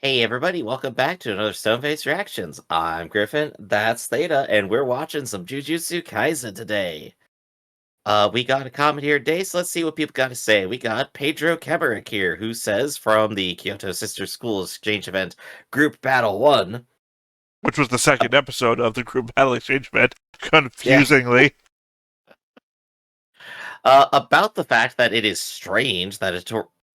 Hey everybody, welcome back to another Stoneface Reactions. I'm Griffin, that's Theta, and we're watching some Jujutsu Kaisen today. We got a comment here today, so let's see what people got to say. We got Pedro Kemerick here, who says from the Kyoto Sister School Exchange event, Group Battle 1. Which was the second episode of the group battle exchange event, Yeah. confusingly. About the fact that it is strange that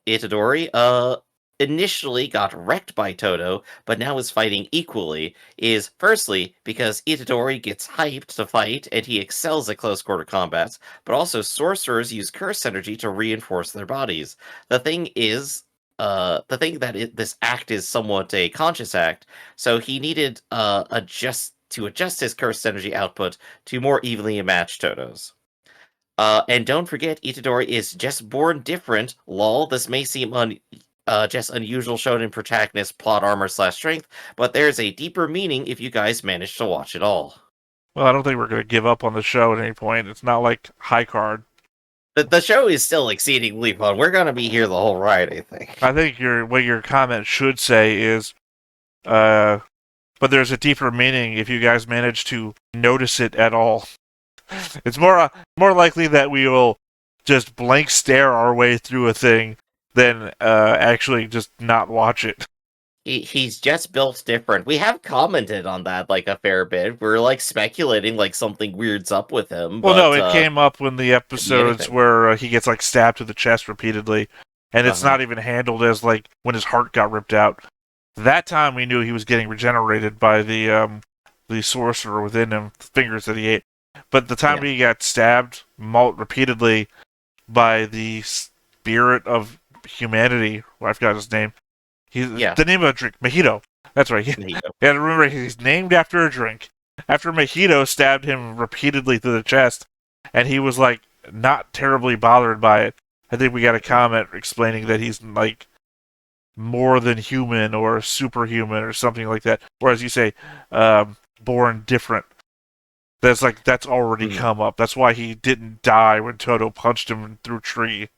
Itadori, initially got wrecked by Toto, but now is fighting equally, is firstly because Itadori gets hyped to fight and he excels at close quarter combats, but also sorcerers use curse energy to reinforce their bodies. The thing is, this act is somewhat a conscious act, so he needed to adjust his cursed energy output to more evenly match Toto's. And don't forget, Itadori is just born different. Lol, this may seem just unusual shonen protagonist plot armor slash strength, but there's a deeper meaning if you guys manage to watch it all. Well, I don't think we're going to give up on the show at any point. It's not like High Card. The show is still exceedingly fun. We're gonna be here the whole ride, I think. I think what your comment should say is, but there's a deeper meaning if you guys manage to notice it at all. It's more likely that we will just blank stare our way through a thing than actually just not watch it. He's just built different. We have commented on that like a fair bit. We're like speculating like something weird's up with him. Well, But no, it came up when the episodes where he gets like stabbed to the chest repeatedly, and it's not even handled as like when his heart got ripped out. That time we knew he was getting regenerated by the sorcerer within him, the fingers that he ate. But the time he got stabbed repeatedly by the spirit of humanity, I forgot his name. The name of a drink, Mojito. That's right. Mojito. Yeah, remember he's named after a drink. After Mojito stabbed him repeatedly through the chest, and he was like not terribly bothered by it. I think we got a comment explaining that he's like more than human or superhuman or something like that. Whereas you say born different. That's already come up. That's why he didn't die when Toto punched him through a tree.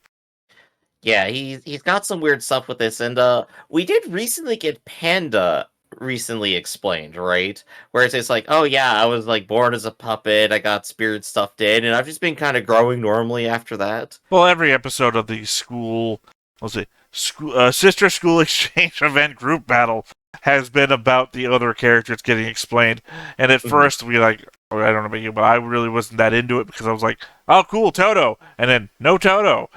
Yeah, he's got some weird stuff with this, and we did recently get Panda recently explained, right? Where it's like, oh yeah, I was like born as a puppet, I got spirit stuffed in, and I've just been kind of growing normally after that. Well, every episode of the sister school exchange event group battle has been about the other characters getting explained. And at first we I don't know about you, but I really wasn't that into it because I was like, oh cool, Toto, and then no Toto.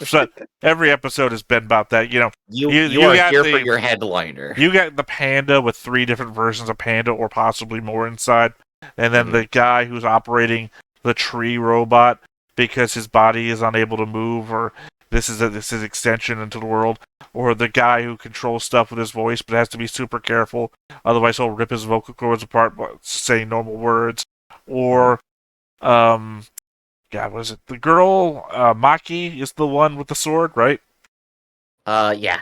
So every episode has been about that. You know, you are here for your headliner. You got the panda with 3 different versions of panda, or possibly more inside, and then the guy who's operating the tree robot because his body is unable to move, or this is extension into the world, or the guy who controls stuff with his voice but has to be super careful, otherwise he'll rip his vocal cords apart by saying normal words, or God, what is it? The girl, Maki, is the one with the sword, right? Yeah.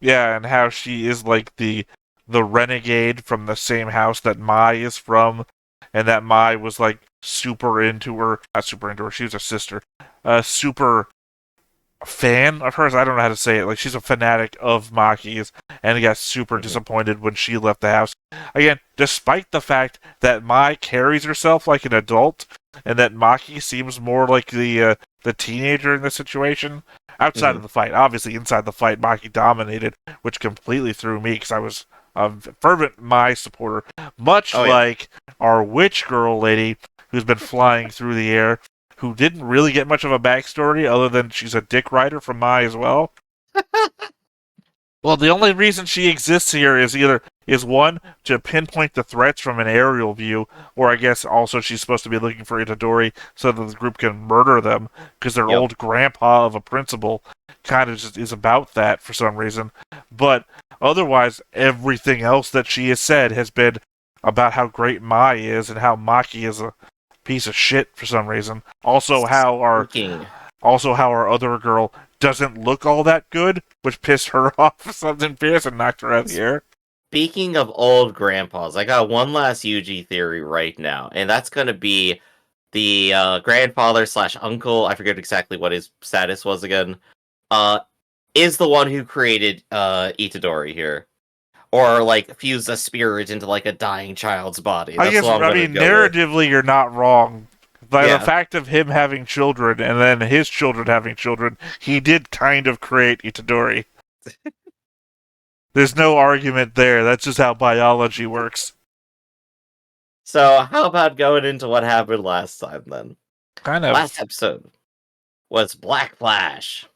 Yeah, and how she is like the renegade from the same house that Mai is from, and that Mai was like not super into her, she was a sister. Super fan of hers, I don't know how to say it, like she's a fanatic of Maki's, and got super disappointed when she left the house. Again, despite the fact that Mai carries herself like an adult, and that Maki seems more like the teenager in the situation, outside of the fight. Obviously, inside the fight, Maki dominated, which completely threw me, because I was a fervent Mai supporter, much like our witch girl lady, who's been flying through the air, who didn't really get much of a backstory other than she's a dick rider from Mai as well. Well, the only reason she exists here is one, to pinpoint the threats from an aerial view, or I guess also she's supposed to be looking for Itadori so that the group can murder them, because their old grandpa of a principal kind of just is about that for some reason. But otherwise, everything else that she has said has been about how great Mai is and how Maki is a piece of shit for some reason. Also how our other girl doesn't look all that good, which pissed her off for something fierce and knocked her out of the air. Speaking of old grandpas, I got one last Yuji theory right now, and that's going to be the grandfather slash uncle, I forget exactly what his status was again, is the one who created Itadori here. or like fuse a spirit into like a dying child's body. That's what I'm I gonna mean, go with. narratively, you're not wrong. By the Yeah. fact of him having children and then his children having children, he did kind of create Itadori. There's no argument there. That's just how biology works. So how about going into what happened last time then? Kind of. Last episode was Black Flash,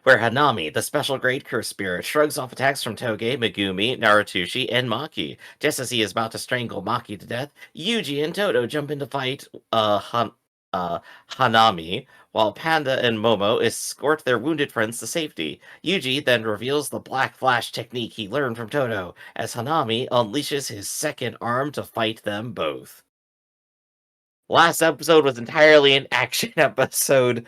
where Hanami, the special grade curse spirit, shrugs off attacks from Toge, Megumi, Narutoshi, and Maki. Just as he is about to strangle Maki to death, Yuji and Toto jump in to fight Hanami, while Panda and Momo escort their wounded friends to safety. Yuji then reveals the Black Flash technique he learned from Toto, as Hanami unleashes his second arm to fight them both. Last episode was entirely an action episode,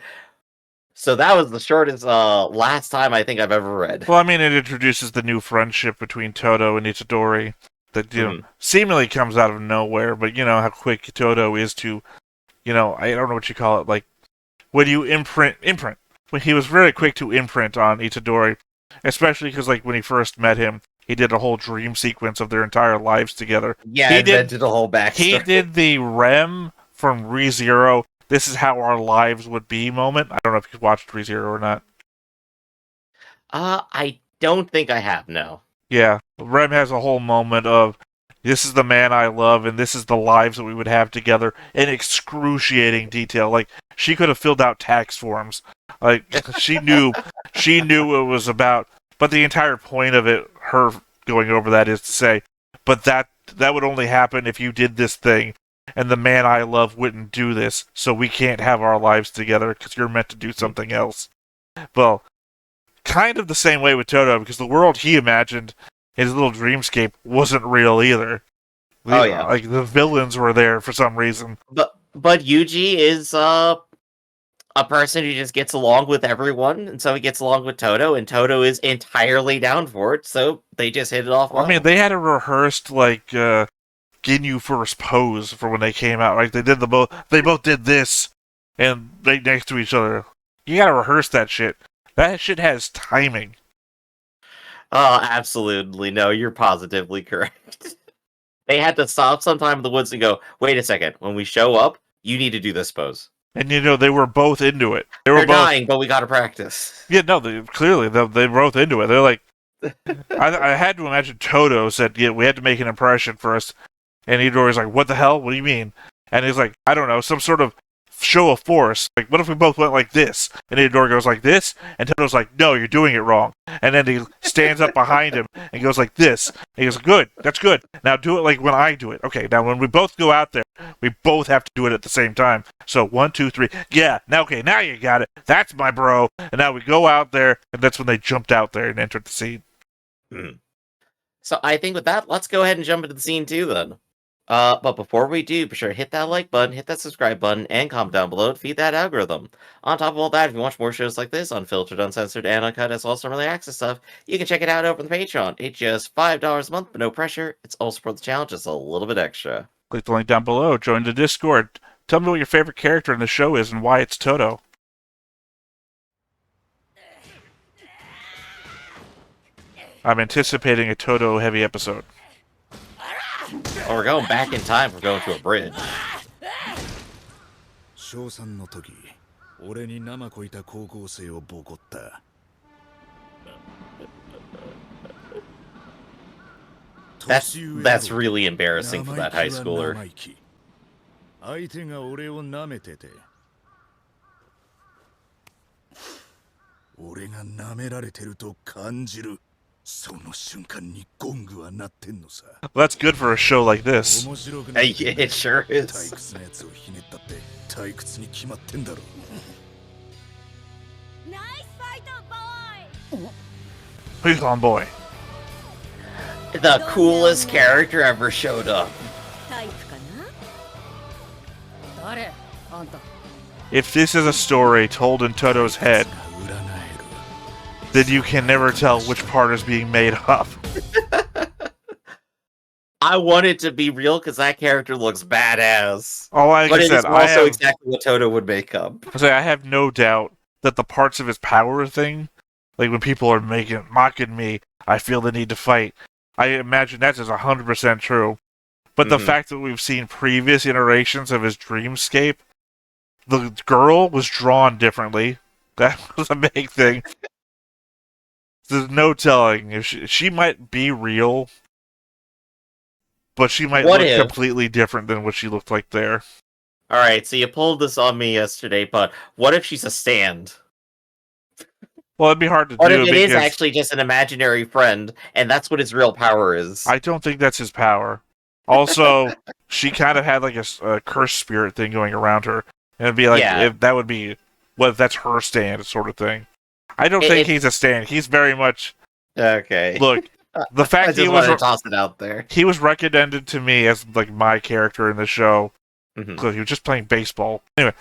so that was the shortest last time I think I've ever read. Well, I mean, it introduces the new friendship between Toto and Itadori that, seemingly comes out of nowhere, but you know how quick Toto is to, I don't know what you call it, like, when you imprint. When he was very quick to imprint on Itadori, especially because, like, when he first met him, he did a whole dream sequence of their entire lives together. Yeah, he invented a whole backstory. He did the REM from ReZero, this is how our lives would be moment. I don't know if you watched ReZero or not. I don't think I have, no. Yeah, REM has a whole moment of, this is the man I love, and this is the lives that we would have together in excruciating detail. Like, she could have filled out tax forms. Like, she knew it was about, but the entire point of it, her going over that, is to say, but that would only happen if you did this thing, and the man I love wouldn't do this, so we can't have our lives together because you're meant to do something else. Well, kind of the same way with Toto, because the world he imagined, his little dreamscape, wasn't real either. Oh, yeah. Like, the villains were there for some reason. But Yuji is a person who just gets along with everyone, and so he gets along with Toto, and Toto is entirely down for it, so they just hit it off well. I mean, they had a rehearsed, like, Ginyu first pose for when they came out. Like, they both did this, and they next to each other. You gotta rehearse that shit. That shit has timing. Oh, absolutely. No, you're positively correct. They had to stop sometime in the woods and go, wait a second, when we show up, you need to do this pose. And, they were both into it. They're dying, but we gotta practice. Yeah, no, they were both into it. They're like, I had to imagine Toto said, yeah, we had to make an impression first. And Itadori's like, what the hell? What do you mean? And he's like, I don't know, some sort of show of force. Like, what if we both went like this? And Itadori goes like this, and Toto's like, no, you're doing it wrong. And then he stands up behind him and goes like this. And he goes, good, that's good. Now do it like when I do it. Okay, now when we both go out there, we both have to do it at the same time. So 1, 2, 3. Yeah, now you got it. That's my bro. And now we go out there, and that's when they jumped out there and entered the scene. So I think with that, let's go ahead and jump into the scene too then. But before we do, be sure to hit that like button, hit that subscribe button, and comment down below to feed that algorithm. On top of all that, if you watch more shows like this, unfiltered, uncensored, and uncut, as well as some early access stuff, you can check it out over on the Patreon. It's just $5 a month, but no pressure. It's also for the challenge, just a little bit extra. Click the link down below, join the Discord. Tell me what your favorite character in the show is and why it's Toto. I'm anticipating a Toto-heavy episode. Oh, we're going back in time. We're going to a bridge. That's really embarrassing for that high schooler. Well, that's good for a show like this. Hey, it sure is. Please on boy. The coolest character ever showed up. If this is a story told in Toto's head, then you can never tell which part is being made up. I want it to be real because that character looks badass. But it is also exactly what Toto would make up. I have no doubt that the parts of his power thing, like when people are mocking me, I feel the need to fight. I imagine that is 100% true. But the fact that we've seen previous iterations of his dreamscape, the girl was drawn differently. That was a big thing. There's no telling if she might be real, but she might look completely different than what she looked like there. Alright, so you pulled this on me yesterday, but what if she's a stand? Well, it'd be hard to do. What if it is actually just an imaginary friend, and that's what his real power is? I don't think that's his power. Also, she kind of had like a cursed spirit thing going around her. And it'd be like, if that would be, well, that's her stand sort of thing. I don't think he's a stand. He's very much... Okay. Look, the fact he was... toss it out there. He was recommended to me as like my character in the show. Because he was just playing baseball. Anyway,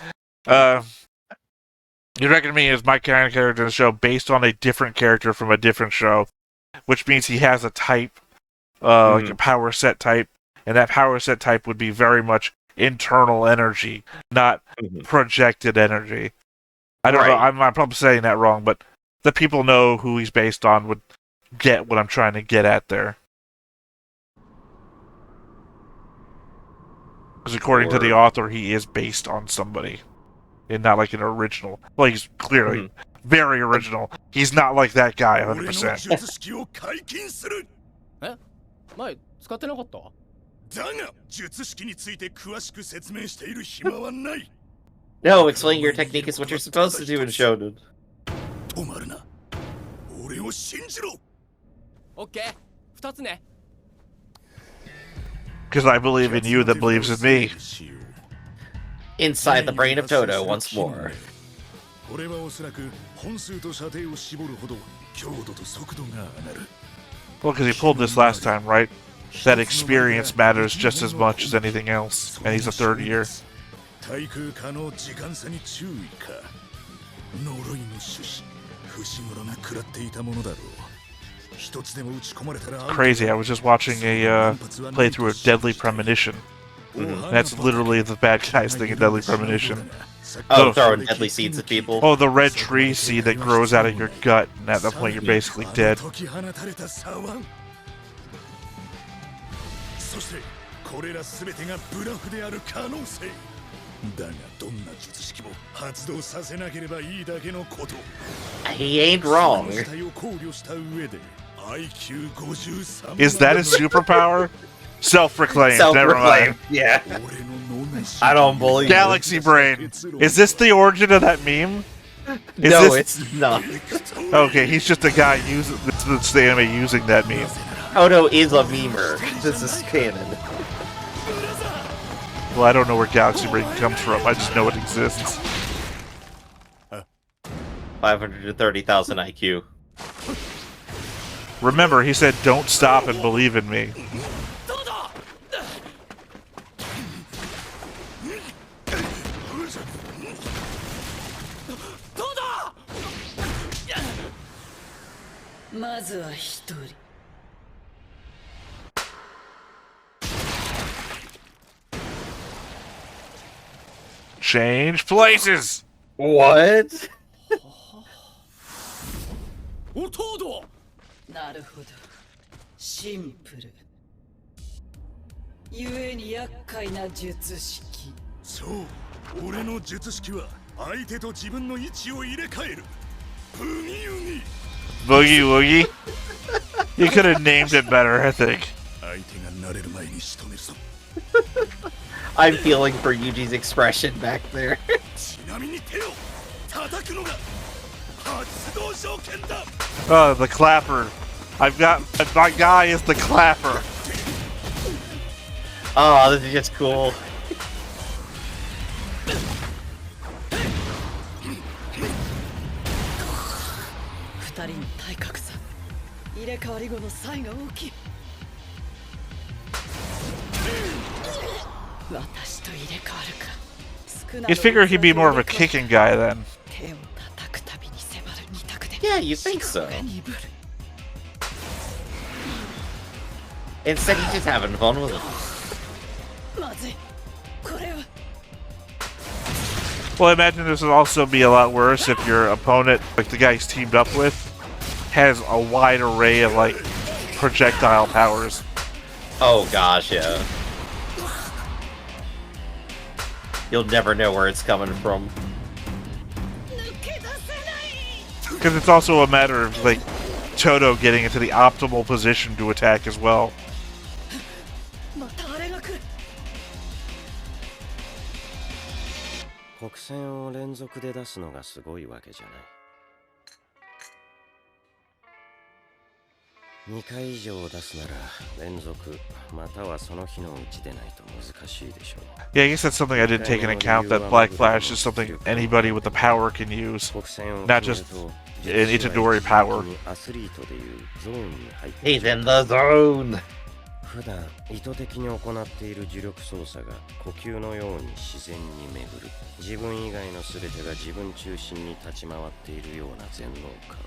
he recommended me as my character in the show based on a different character from a different show. Which means he has a type, like a power set type. And that power set type would be very much internal energy, not projected energy. I don't know, I'm probably saying that wrong, but the people know who he's based on would get what I'm trying to get at there. Because according to the author, he is based on somebody. And not like an original. Well, he's clearly very original. He's not like that guy, 100%. だが術式について詳しく説明している暇はない。No, explaining your technique is what you're supposed to do in Shonen. 止まるな。俺を信じろ。OK、2つね。Because I believe in you that believes in me. Inside the brain of Todo once more. これはおそらく本数と射程を絞るほど強度と速度が上がる。Well, because he pulled this last time, right? That experience matters just as much as anything else, and he's a third year. Crazy, I was just watching a playthrough of Deadly Premonition. That's literally the bad guy's thing in Deadly Premonition. Oh, throwing deadly seeds at people? Oh, the red tree seed that grows out of your gut, and at that point you're basically dead. そしてこれら全てがブラフである可能性だがどんな術式も発動させなければいいだけのこと He ain't wrong. Is that his superpower? Self-proclaimed. Never mind. Yeah. I don't believe Galaxy Brain. Is this the origin of that meme? No, it's not. Okay, he's just a guy using the anime using that meme. Todo is a memer. This is canon. Well, I don't know where Galaxy Brain comes from. I just know it exists. 530,000 IQ. Remember, he said, "Don't stop and believe in me." Change places! What? なるほど。シンプル。ゆえに厄介な術式。そう、俺の術式は相手と自分の位置を入れ替える。ブギウギ。Boogie Woogie? You could have named it better, I think. 相手が慣れる前に仕留めるぞ。I'm feeling for Yuji's expression back there. ちなみに手を叩くのが発動条件だ。Oh, the clapper. I've got my guy is the clapper. Oh, this is just cool. You'd figure he'd be more of a kicking guy then. Yeah, you think so. Instead, he's just having fun with it. Well, I imagine this would also be a lot worse if your opponent, like the guy he's teamed up with, has a wide array of like projectile powers. Oh gosh, yeah. You'll never know where it's coming from. Because it's also a matter of, like, Toto getting into the optimal position to attack as well. またあれが来る。国戦を連続で出すのがすごいわけじゃない。2回以上出すなら連続またはその日のうちでないと難しいでしょう。 Yeah, I guess that's something I didn't take into account, that Black Flash is something anybody with the power can use. Not just an Itadori power. アスリートでいうゾーンに入って He's in the zone! 普段意図的に行っている呪力操作が呼吸のように自然に巡る。自分以外の全てが自分中心に立ち回っているような全能感。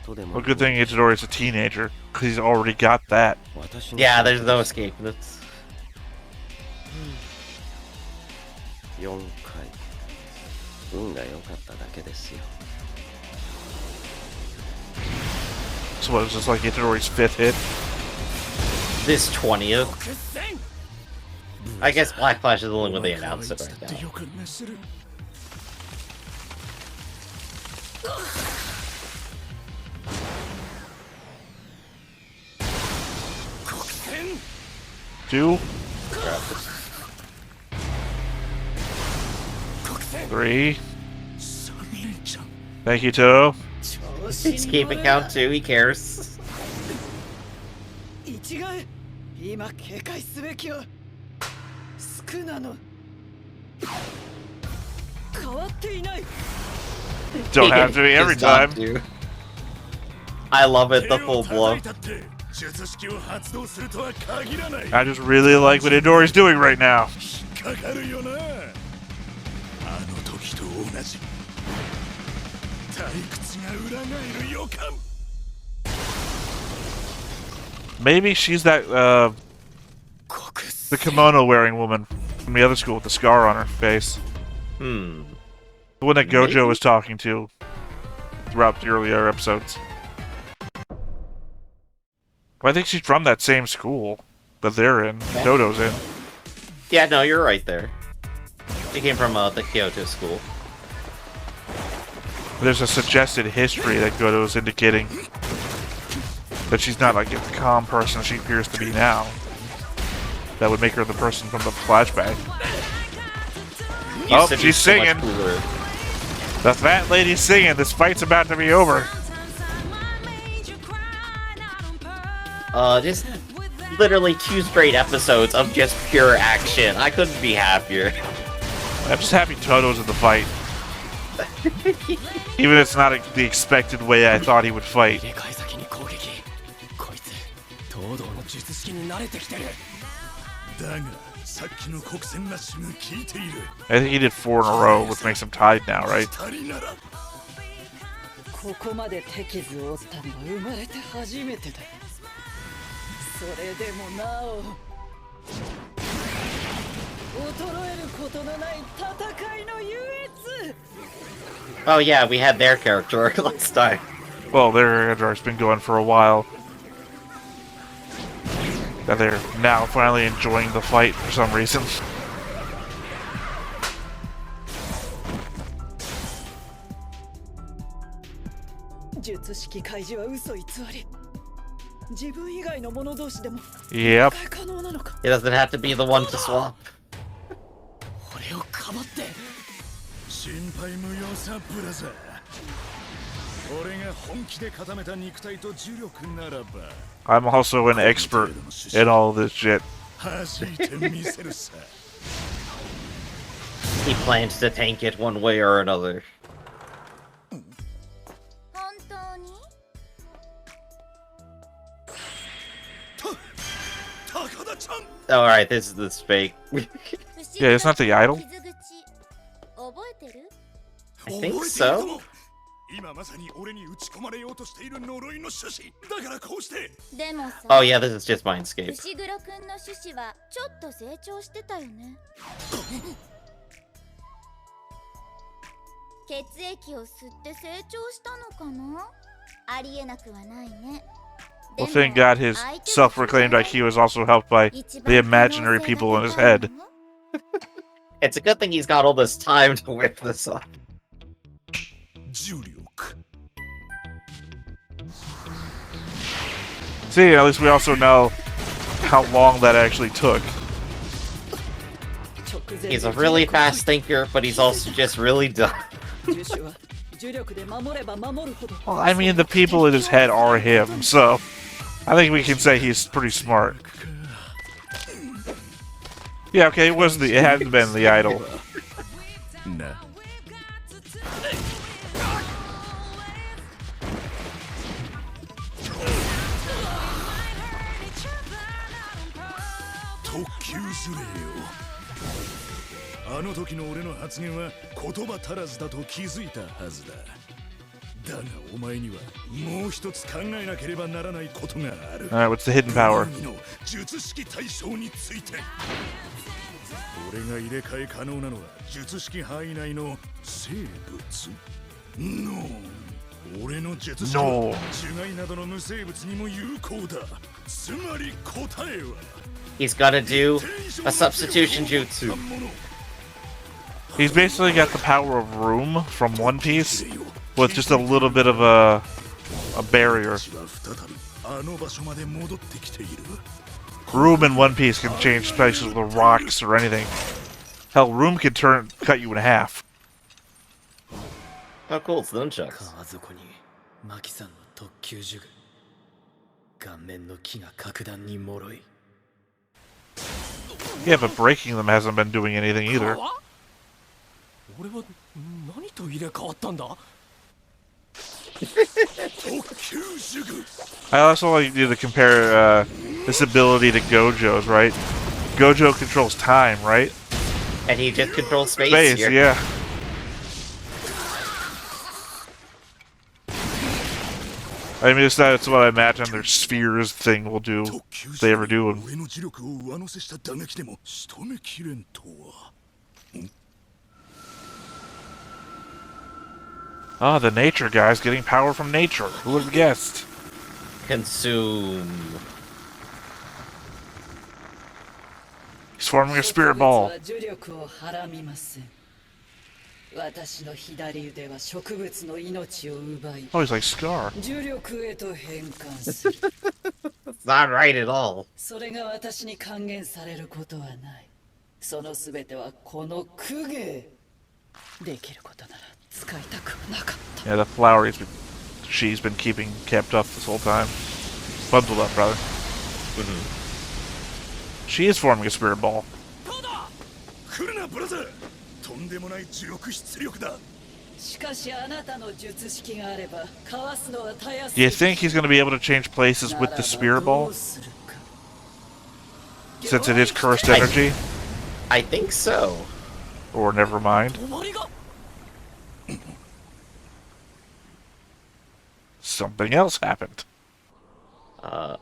Well, good thing Itadori's a teenager, because he's already got that. Yeah, there's no escaping it. 4回運が良かっただけですよ。 So what, is this like Itadori's 5th hit? This 20th. I guess Black Flash is the only one they announced it right now. Two. 3. Thank you, Toto. He's keeping count too, he cares. 一概今警戒すべきは少なの変わっていない。 Don't have to be every Does not time. do. I love it, the full blow. I just really like what Itadori's doing right now. Maybe she's that, the kimono wearing woman from the other school with the scar on her face. Hmm. The one that Gojo Maybe. was talking to throughout the earlier episodes. Well, I think she's from that same school that they're in, Toto's in. Yeah, no, you're right there. He came from the Kyoto school. There's a suggested history that Goto's indicating that she's not like the calm person she appears to be now. That would make her the person from the flashback. Oh, she's singing. The fat lady's singing. This fight's about to be over. Just literally 2 straight episodes of just pure action. I couldn't be happier. I'm just happy Toto's in the fight. Even if it's not the expected way I thought he would fight. だがさっきの国戦ラッシュが効いている。 I think he did 4 in a row, which makes him tied now, right? 二人ならここまで手傷を負ったのは生まれて初めてだ。それでもなお衰えることのない戦いの優越。 Oh yeah, we had their character. Let's start. Well, their arc's been going for a while. That they're now finally enjoying the fight for some reason. 術式開示は嘘偽り。自分以外の者同士でも Yep. 可能なのか。 He doesn't have to be the one to swap. 俺をかばって。心配無用さブラザー。俺が本気で固めた肉体と呪力ならば。 I'm also an expert in all this shit. 弾いてみせるさ。 He plans to tank it one way or another. 本当に？高田ちゃん。 Alright, this is fake. Yeah, it's not the idol. 傷口覚えてる？ I think so. 今まさに俺に打ち込まれようとしている呪いの種子だからこうしてでもさ、 Oh yeah, this is just Mindscape. 伏黒くんの種子はちょっと成長してたよね。血液を吸って成長したのかな？ありえなくはないね。Well, thank God his self-proclaimed IQ is also helped by the imaginary people in his head. It's a good thing he's got all this time to whip this up. 重力 See, at least we also know how long that actually took. He's a really fast thinker, but he's also just really dumb. Well, I mean, the people in his head are him, so I think we can say he's pretty smart. Yeah, okay, it hadn't been the idol.な 特急ずれよあの時の俺の発言は言葉足らずだと気づいたはずだだがお前にはもう一つ考えなければならないことがある Alright, what's the hidden power? の術式対象について俺が入れ替え可能なのは術式範囲内の生物の俺の術式は違いなどの無生物にも有効だつまり答えは He's gotta do a substitution jutsu. He's basically got the power of room from One Piece with just a little bit of a barrier. Room in One Piece can change places with rocks or anything. Hell, room can cut you in half. How cool is the nunchucks? 川底にマキさんの特級呪具顔面の木が格段に脆い Yeah, but breaking them hasn't been doing anything either. 俺は何と入れ替わったんだ I also like you to compare this ability to Gojo's, right? Gojo controls time, right? And he just controls space, Space, here. yeah. I mean, that's what I imagine their spheres thing will do, if they ever do them. Ah, the nature guy's getting power from nature. Who would have guessed? Consume. He's forming a spirit ball. Oh, he's like Scar. It's not right at all. Yeah, the flower she's been kept up this whole time. Bundled up, rather. She is forming a spirit ball. Do you think he's going to be able to change places with the spirit ball? Since it is cursed energy? I think so. Or never mind. Something else happened. Oh,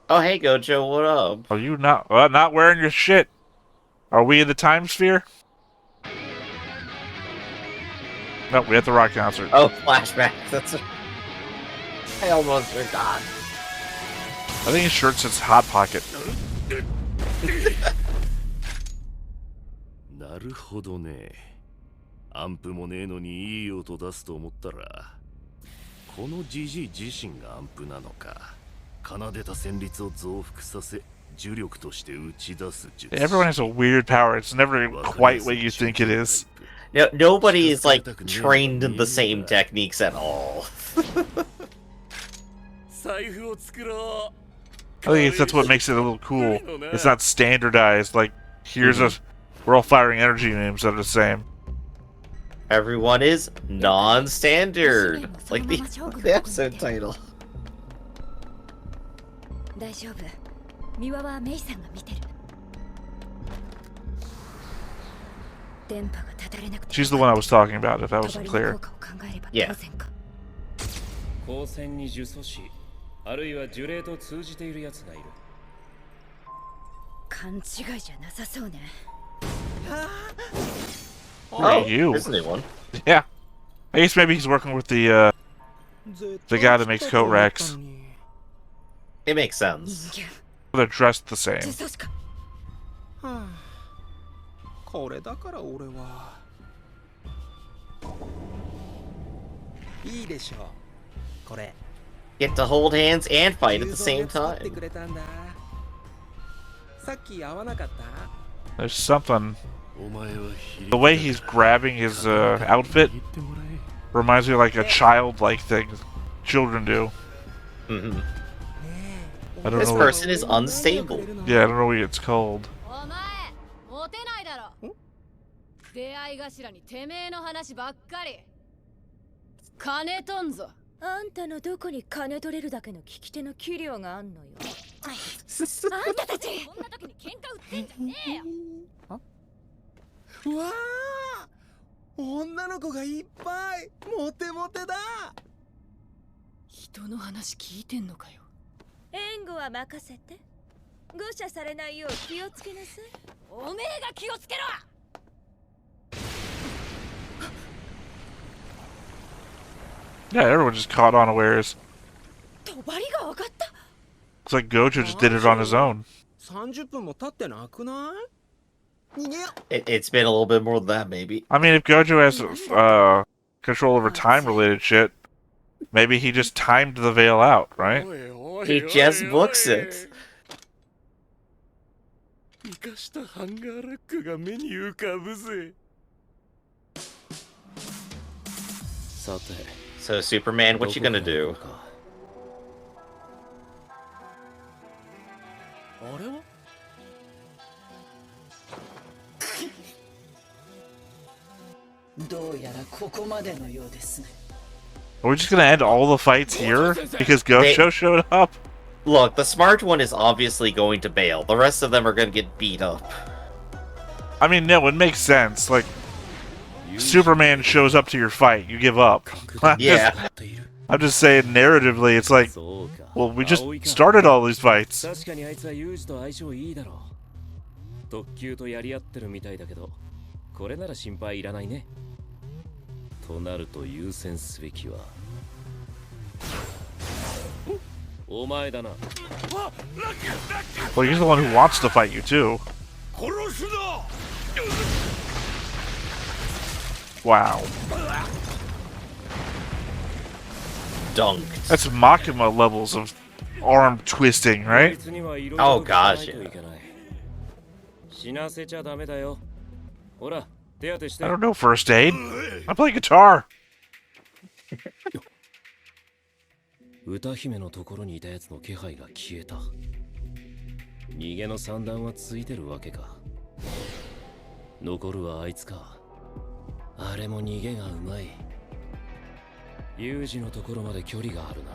hey, Gojo, what up? Are you not wearing your shit? Are we in the time sphere? No, we have the rock concert. Oh, flashback. That's. I almost forgot. I think his shirt says Hot Pocket. なるほどね。アンプもねえのにいい音出すと思ったら、このジジイ自身がアンプなのか。奏でた旋律を増幅させ、呪力として打ち出す術。 Everyone has a weird power. It's never quite what you think it is. No, nobody is like trained in the same techniques at all. I think that's what makes it a little cool. It's not standardized. Like, here's we're all firing energy names that are the same. Everyone is non-standard, like the episode title. 大丈夫。三輪はメイさんが見てる。電波がたたれなくて。 She's the one I was talking about, if that wasn't clear. Yeah. 光線に呪詛師、あるいは呪霊と通じている奴がいる。勘違いじゃなさそうね。Oh, you. There's a new one. Yeah. I guess maybe he's working with the guy that makes coat racks. It makes sense. 人 They're dressed the same. 間呪詛師か。はあこれだから俺はいいでしょうこれ Get to hold hands and fight at the 急 same 増で使って time. くれたんださっき会わなかった There's something. お前は非力 The way he's grabbing his outfit 言ってもらえ reminds me of like a childlike thing children do. Mhm. I don't This know. person is unstable. Yeah, I don't know what it's called. お前モテないだろ出会い頭にてめえの話ばっかり金とんぞあんたのどこに金取れるだけの聞き手の器量があんのよ。あんたたちこんな時に喧嘩売ってんじゃねえようわあ女の子がいっぱいモテモテだ人の話聞いてんのかよ援護は任せて。誤射されないよう気をつけなさい。おめえが気をつけろ Yeah, everyone just caught unawares. 帳が分かった。 Looks like Gojo just did it on his own. 30分も経ってなくない逃げよ It's been a little bit more than that, maybe. I mean, if Gojo has control over time-related shit, maybe he just timed the veil out, right? He just books it. 生かしたハンガーラックが目に浮かぶぜさて So, Superman, what you gonna do? あれはどうやらここまでのようですね。 Are we just gonna end all the fights here because Gojo showed up? Look, the smart one is obviously going to bail. The rest of them are gonna get beat up. I mean, no, it makes sense. Like, Superman shows up to your fight, you give up. Yeah. I'm just saying, narratively, it's like, well, we just started all these fights. 確かにあいつはユージと相性いいだろう特急とやり合ってるみたいだけどこれなら心配いらないねとなると優先すべきはお前だな Well, he's the one who wants to fight you, too. 殺すな Wow. Dunked. That's Makima levels of arm twisting, right? Oh, gosh, yeah. 死なせちゃダメだよほら手当てして I don't know first aid. I play guitar. 歌姫のところにいたやつの気配が消えた逃げの散弾はついてるわけか残るはあいつかあれも逃げがうまいユージのところまで距離があるな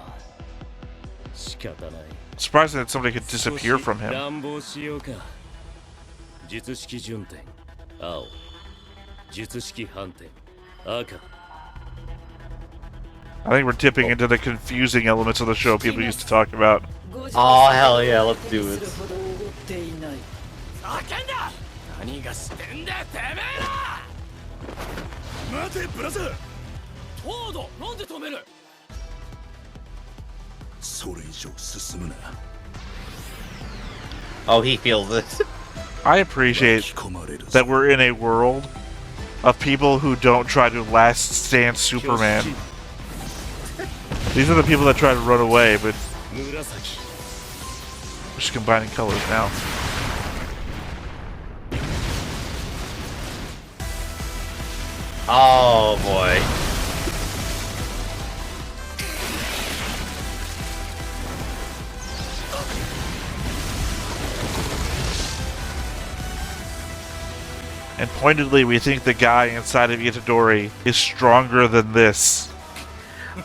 仕方ない Surprising that somebody could disappear from him. 乱暴しようか術式順点青術式反転赤 I think we're tipping into the confusing elements of the show people used to talk about. Oh, hell yeah, let's do する it. ほどおごっていない。叫んだ何がしてんだよてめえら待てブラザーフォードなんで止めるそれ以上進むな Oh, he feels it. I appreciate 巻き込まれる that we're in a world of people who don't try to last stand Superman. These are the people that try to run away, but 紫 we're just combining colors now. Oh, boy. And pointedly, we think the guy inside of Itadori is stronger than this.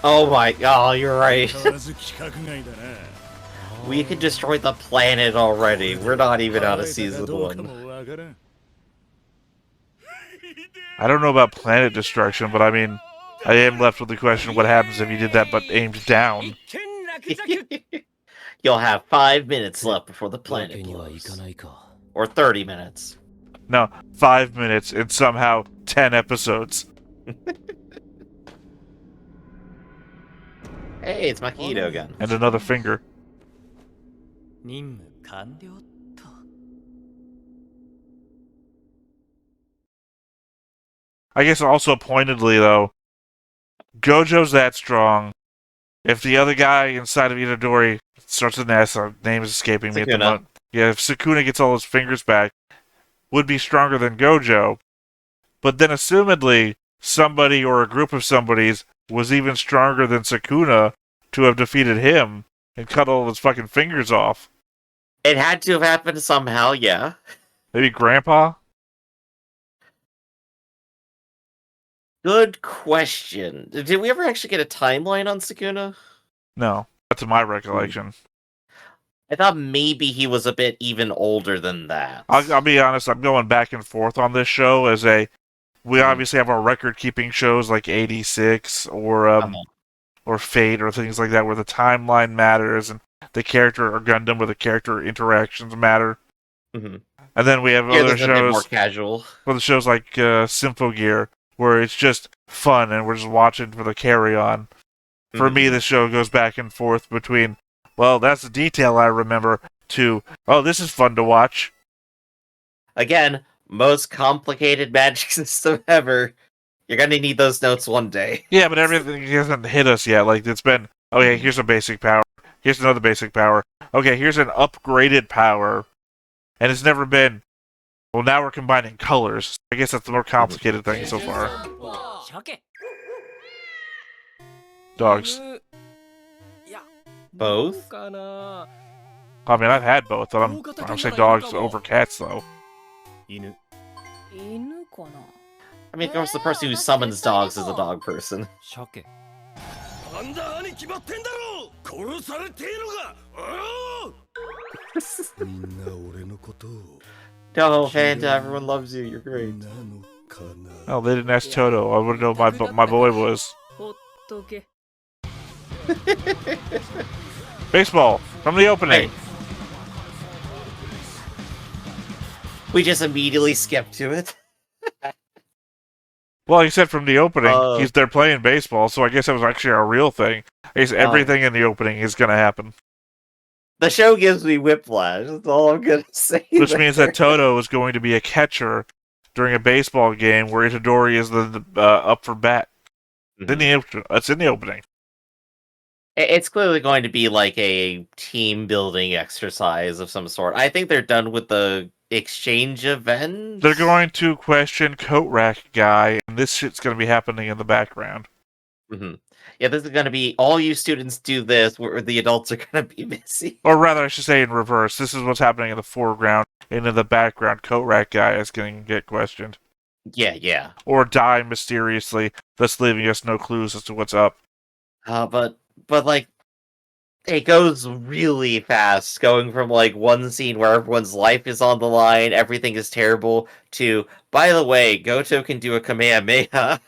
Oh my god, you're right. 変わらず規格外だな We could destroy the planet already. We're not even out of か season どうか 1. もわからん I don't know about planet destruction, but I mean, I am left with the question, what happens if you did that but aimed down? 一見落着 You'll have 5 minutes left before the わ planet けにはいか blows. ないか Or 30 minutes. No, 5 minutes and somehow 10 episodes. Hey, it's Makito again. And another finger. 任務完了と。I guess also pointedly, though, Gojo's that strong. If the other guy inside of Itadori starts with an S, our name is escaping me at the moment. Yeah, if Sukuna gets all his fingers back, would be stronger than Gojo. But then, assumedly, somebody or a group of somebodies was even stronger than Sukuna to have defeated him and cut all of his fucking fingers off. It had to have happened somehow, yeah. Maybe Grandpa? Good question. Did we ever actually get a timeline on Sukuna? No, that's my recollection. I thought maybe he was a bit even older than that. I'll be honest, I'm going back and forth on this show as we obviously have our record-keeping shows like 86 or Fate or things like that where the timeline matters and the character or Gundam where the character interactions matter. Mm-hmm. And then we have other shows more casual. Well, the shows like Symphogear where it's just fun and we're just watching for the carry-on. For me, the show goes back and forth between, well, that's the detail I remember, to, oh, this is fun to watch. Again, most complicated magic system ever. You're gonna need those notes one day. Yeah, but everything hasn't hit us yet. Like, it's been, okay, here's a basic power. Here's another basic power. Okay, here's an upgraded power. And it's never been, well, now we're combining colors. I guess that's the more complicated thing so far. Dogs. Both? I mean, I've had both, but I'm gonna say dogs over cats, though. I mean, of course, the person who summons dogs is a dog person. No, Fanta, everyone loves you. You're great. Oh, they didn't ask Toto. I wouldn't know my boy was. Baseball from the opening. Hey. We just immediately skipped to it. Well, he said from the opening, they're playing baseball, so I guess that was actually a real thing. I guess everything in the opening is going to happen. The show gives me whiplash. That's all I'm going to say. Which means that Toto is going to be a catcher during a baseball game where Itadori is the up for bat. Mm-hmm. It's in the opening. It's clearly going to be like a team-building exercise of some sort. I think they're done with the exchange event. They're going to question Coat Rack Guy, and this shit's going to be happening in the background. Mm-hmm. Yeah, this is going to be, all you students do this, where the adults are going to be missing. Or rather, I should say in reverse. This is what's happening in the foreground, and in the background, Coat Rack Guy is going to get questioned. Yeah. Or die mysteriously, thus leaving us no clues as to what's up. But like, it goes really fast, going from like one scene where everyone's life is on the line, everything is terrible, to, by the way, Goto can do a Kamehameha.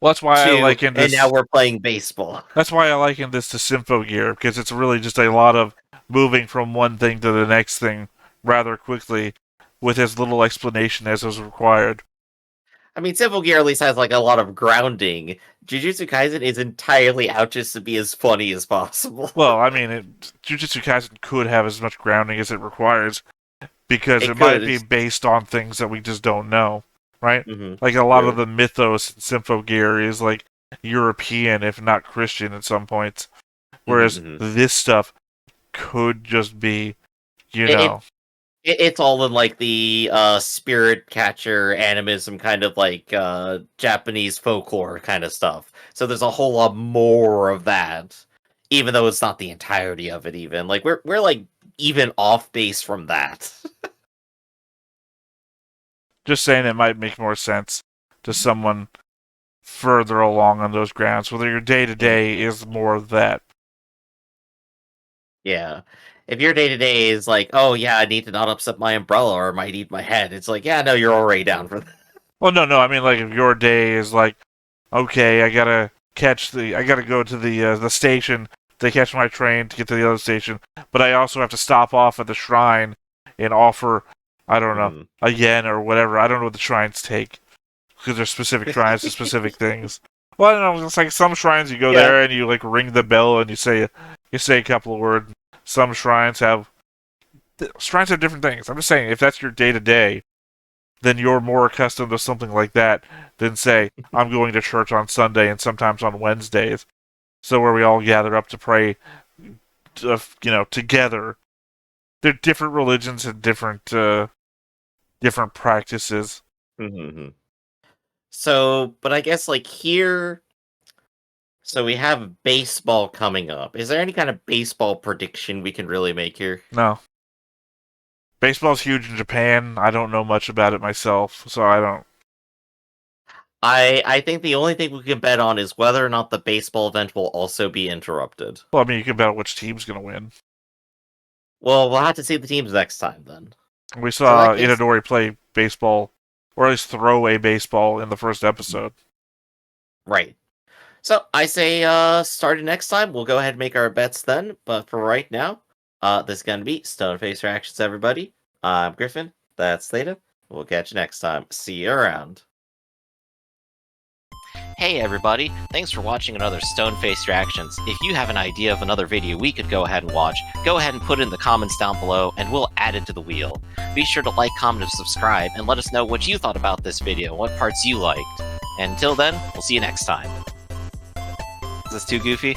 Well, that's why I liken this. And now we're playing baseball. That's why I liken this to Symphogear, because it's really just a lot of moving from one thing to the next thing rather quickly, with as little explanation as was required. I mean, Symphogear at least has like a lot of grounding. Jujutsu Kaisen is entirely out just to be as funny as possible. Well, I mean, Jujutsu Kaisen could have as much grounding as it requires, because it might be based on things that we just don't know, right? Mm-hmm. Like a lot of the mythos in Symphogear is like European, if not Christian, at some points, whereas this stuff could just be, It's all in like the spirit catcher animism kind of like Japanese folklore kind of stuff. So there's a whole lot more of that, even though it's not the entirety of it. Even like we're like even off base from that. Just saying, it might make more sense to someone further along on those grounds, whether your day-to-day is more of that. Yeah. If your day-to-day is like, oh yeah, I need to not upset my umbrella or I might eat my head, it's like, yeah, no, you're already down for that. Well, no, I mean, like, if your day is like, okay, I gotta go to the station to catch my train to get to the other station, but I also have to stop off at the shrine and offer, I don't know, a yen or whatever. I don't know what the shrines take, because there's specific shrines to specific things. Well, I don't know, it's like some shrines you go there and you, like, ring the bell and you say a couple of words. Some shrines have shrines have different things. I'm just saying, if that's your day-to-day, then you're more accustomed to something like that than, say, I'm going to church on Sunday and sometimes on Wednesdays. So where we all gather up to pray, together. They're different religions and different practices. Mm-hmm. So, but I guess like here, so we have baseball coming up. Is there any kind of baseball prediction we can really make here? No. Baseball's huge in Japan. I don't know much about it myself, so I don't. I think the only thing we can bet on is whether or not the baseball event will also be interrupted. Well, I mean, you can bet on which team's going to win. Well, we'll have to see the teams next time, then. We saw Itadori play baseball, or at least throw a baseball in the first episode. Right. So, I say, starting next time, we'll go ahead and make our bets then, but for right now, this is going to be Stoneface Reactions, everybody. I'm Griffin, that's Theta. We'll catch you next time. See you around. Hey everybody, thanks for watching another Stoneface Reactions. If you have an idea of another video we could go ahead and watch, go ahead and put it in the comments down below and we'll add it to the wheel. Be sure to like, comment, and subscribe, and let us know what you thought about this video and what parts you liked. And until then, we'll see you next time. Is this too goofy?